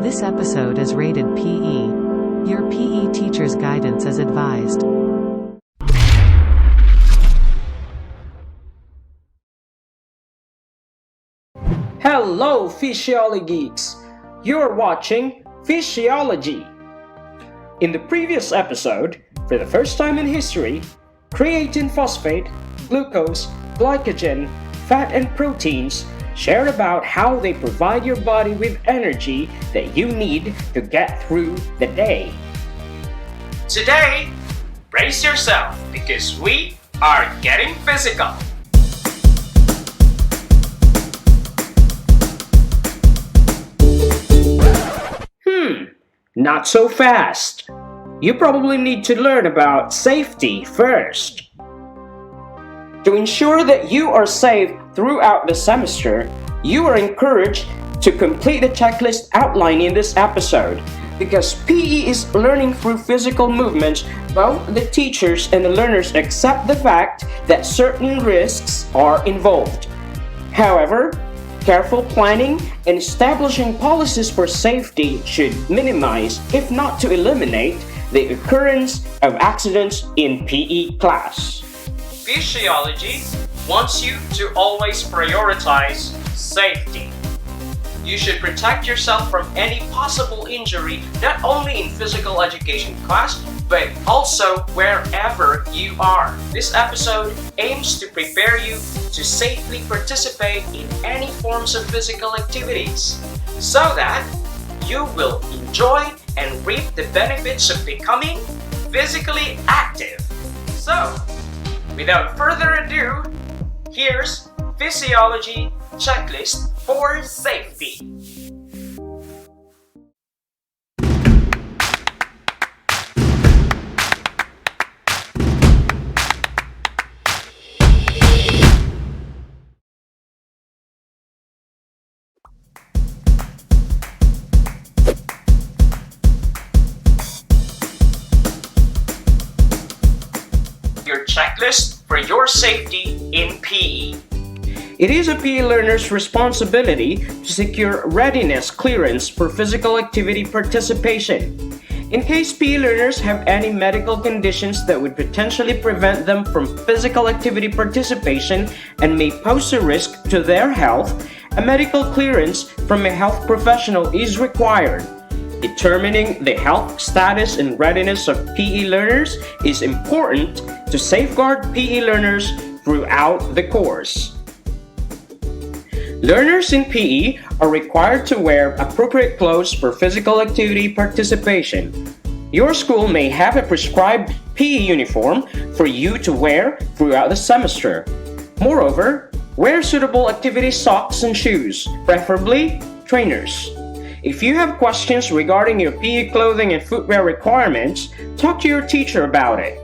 This episode is rated PE. Your PE teacher's guidance is advised. Hello, Physiology geeks! You're watching Physiology. In the previous episode, for the first time in history, creatine phosphate, glucose, glycogen, fat and proteins shared about how they provide your body with energy that you need to get through the day. Today, brace yourself because we are getting physical. Not so fast. You probably need to learn about safety first. To ensure that you are safe throughout the semester, you are encouraged to complete the checklist outlined in this episode. Because PE is learning through physical movements, both the teachers and the learners accept the fact that certain risks are involved. However, careful planning and establishing policies for safety should minimize, if not to eliminate, the occurrence of accidents in PE class. Physiology wants you to always prioritize safety. You should protect yourself from any possible injury, not only in physical education class, but also wherever you are. This episode aims to prepare you to safely participate in any forms of physical activities, so that you will enjoy and reap the benefits of becoming physically active. So, without further ado, here's Physiology Checklist for Safety. Your checklist for your safety in PE. It is a PE learner's responsibility to secure readiness clearance for physical activity participation. In case PE learners have any medical conditions that would potentially prevent them from physical activity participation and may pose a risk to their health, a medical clearance from a health professional is required. Determining the health status and readiness of PE learners is important to safeguard PE learners throughout the course. Learners in PE are required to wear appropriate clothes for physical activity participation. Your school may have a prescribed PE uniform for you to wear throughout the semester. Moreover, wear suitable activity socks and shoes, preferably trainers. If you have questions regarding your PE clothing and footwear requirements, talk to your teacher about it.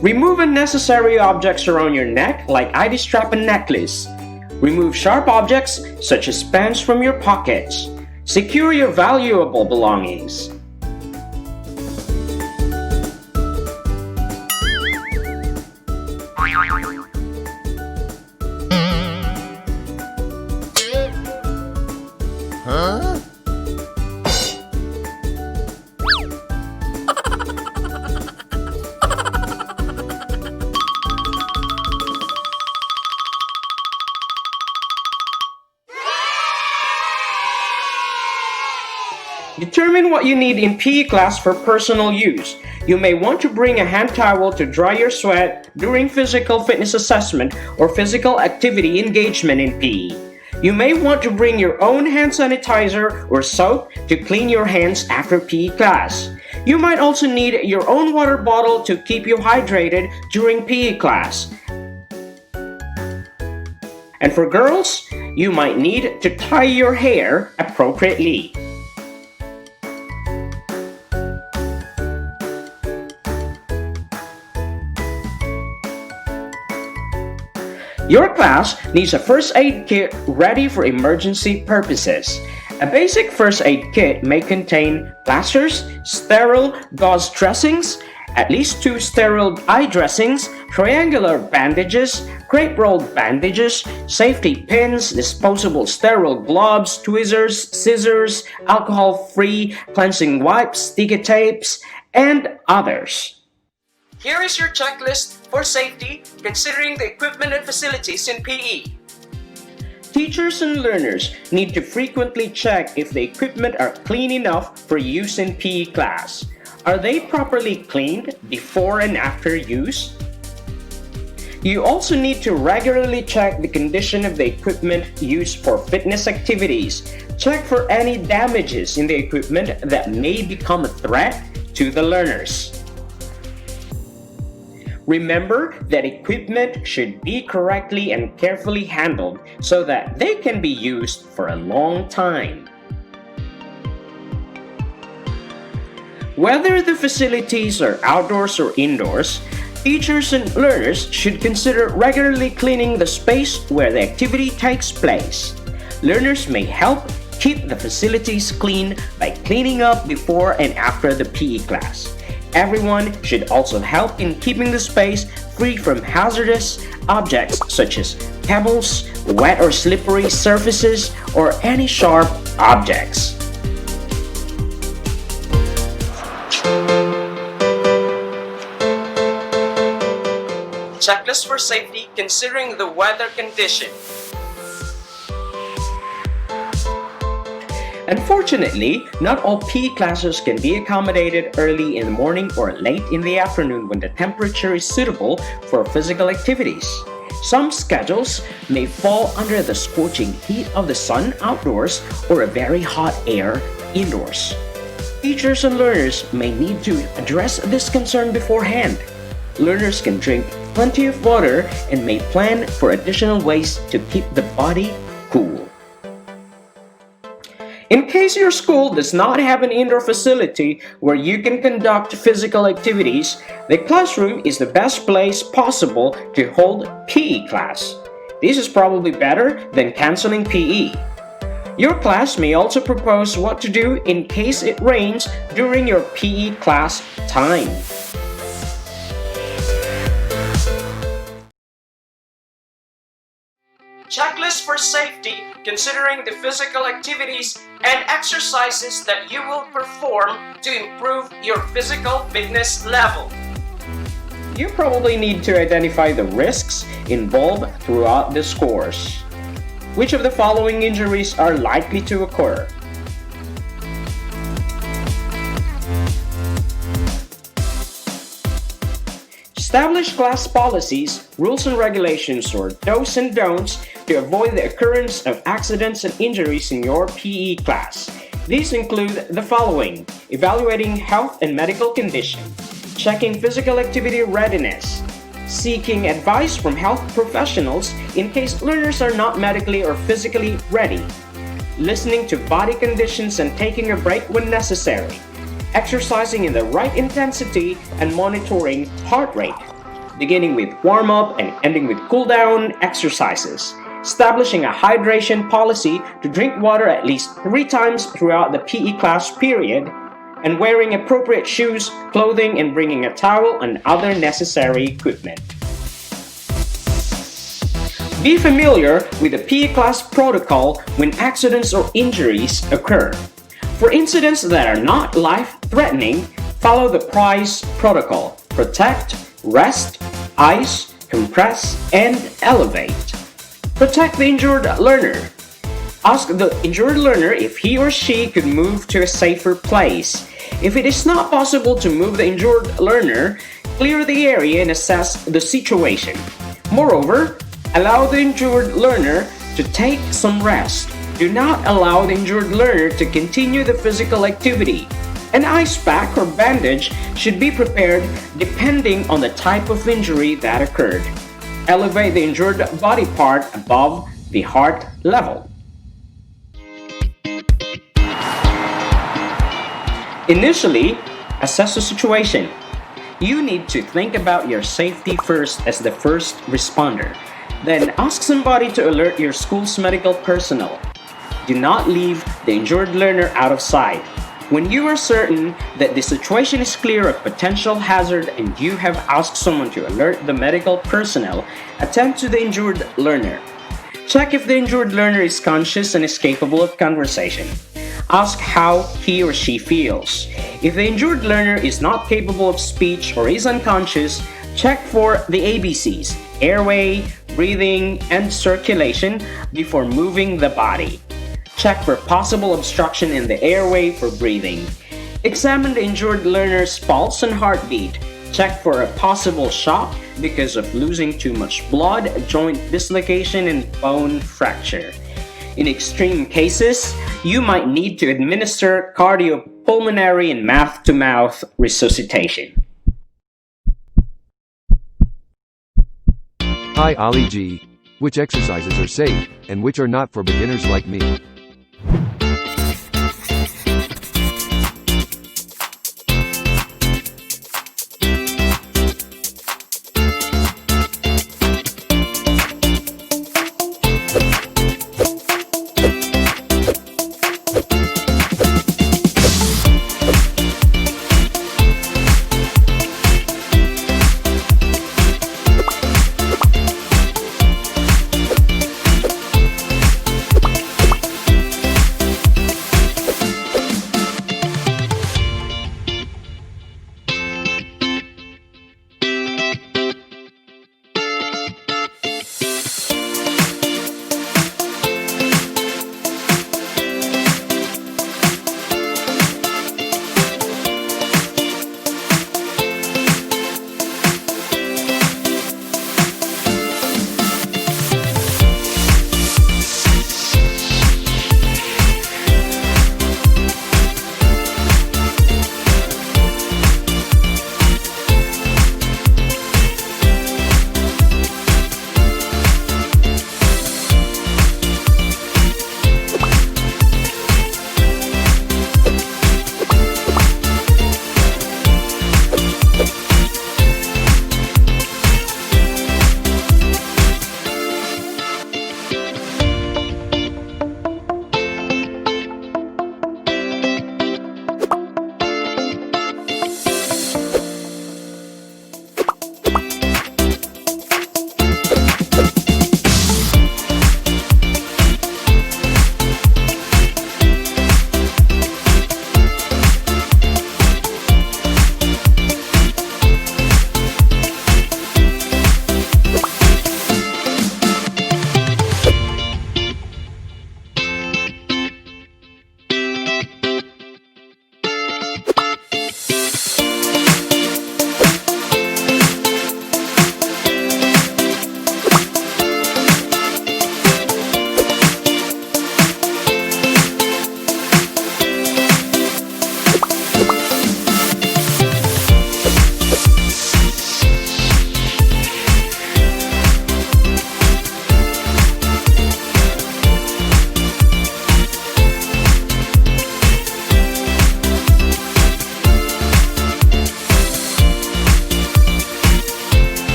Remove unnecessary objects around your neck like ID strap and necklace. Remove sharp objects such as pens from your pockets. Secure your valuable belongings. Determine what you need in PE class for personal use. You may want to bring a hand towel to dry your sweat during physical fitness assessment or physical activity engagement in PE. You may want to bring your own hand sanitizer or soap to clean your hands after PE class. You might also need your own water bottle to keep you hydrated during PE class. And for girls, you might need to tie your hair appropriately. Your class needs a first aid kit ready for emergency purposes. A basic first aid kit may contain plasters, sterile gauze dressings, at least 2 sterile eye dressings, triangular bandages, crepe rolled bandages, safety pins, disposable sterile gloves, tweezers, scissors, alcohol-free cleansing wipes, sticky tapes, and others. Here is your checklist for safety considering the equipment and facilities in PE. Teachers and learners need to frequently check if the equipment are clean enough for use in PE class. Are they properly cleaned before and after use? You also need to regularly check the condition of the equipment used for fitness activities. Check for any damages in the equipment that may become a threat to the learners. Remember that equipment should be correctly and carefully handled so that they can be used for a long time. Whether the facilities are outdoors or indoors, teachers and learners should consider regularly cleaning the space where the activity takes place. Learners may help keep the facilities clean by cleaning up before and after the PE class. Everyone should also help in keeping the space free from hazardous objects such as pebbles, wet or slippery surfaces, or any sharp objects. Checklist for safety considering the weather condition. Unfortunately, not all PE classes can be accommodated early in the morning or late in the afternoon when the temperature is suitable for physical activities. Some schedules may fall under the scorching heat of the sun outdoors or a very hot air indoors. Teachers and learners may need to address this concern beforehand. Learners can drink plenty of water and may plan for additional ways to keep the body cool. In case your school does not have an indoor facility where you can conduct physical activities, the classroom is the best place possible to hold PE class. This is probably better than canceling PE. Your class may also propose what to do in case it rains during your PE class time. Checklist for safety considering the physical activities and exercises that you will perform to improve your physical fitness level. You probably need to identify the risks involved throughout this course. Which of the following injuries are likely to occur? Establish class policies, rules and regulations, or do's and don'ts to avoid the occurrence of accidents and injuries in your PE class. These include the following: evaluating health and medical condition, checking physical activity readiness, seeking advice from health professionals in case learners are not medically or physically ready, listening to body conditions and taking a break when necessary, exercising in the right intensity and monitoring heart rate, beginning with warm-up and ending with cool-down exercises, establishing a hydration policy to drink water at least 3 times throughout the PE class period, and wearing appropriate shoes, clothing, and bringing a towel and other necessary equipment. Be familiar with the PE class protocol when accidents or injuries occur. For incidents that are not life-threatening, follow the P.R.I.C.E protocol: protect, rest, ice, compress, and elevate. Protect the injured learner. Ask the injured learner if he or she could move to a safer place. If it is not possible to move the injured learner, clear the area and assess the situation. Moreover, allow the injured learner to take some rest. Do not allow the injured learner to continue the physical activity. An ice pack or bandage should be prepared depending on the type of injury that occurred. Elevate the injured body part above the heart level. Initially, assess the situation. You need to think about your safety first as the first responder. Then ask somebody to alert your school's medical personnel. Do not leave the injured learner out of sight. When you are certain that the situation is clear of potential hazard and you have asked someone to alert the medical personnel, attend to the injured learner. Check if the injured learner is conscious and is capable of conversation. Ask how he or she feels. If the injured learner is not capable of speech or is unconscious, check for the ABCs, airway, breathing, and circulation before moving the body. Check for possible obstruction in the airway for breathing. Examine the injured learner's pulse and heartbeat. Check for a possible shock because of losing too much blood, joint dislocation, and bone fracture. In extreme cases, you might need to administer cardiopulmonary and mouth-to-mouth resuscitation. Hi Ali G. Which exercises are safe, and which are not for beginners like me?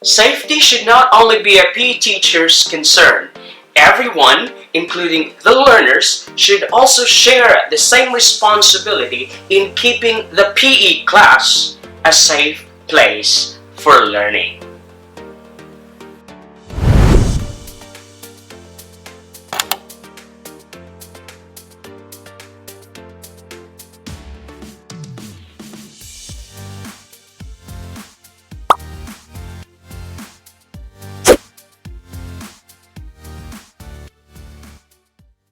Safety should not only be a PE teacher's concern. Everyone, including the learners, should also share the same responsibility in keeping the PE class a safe place for learning.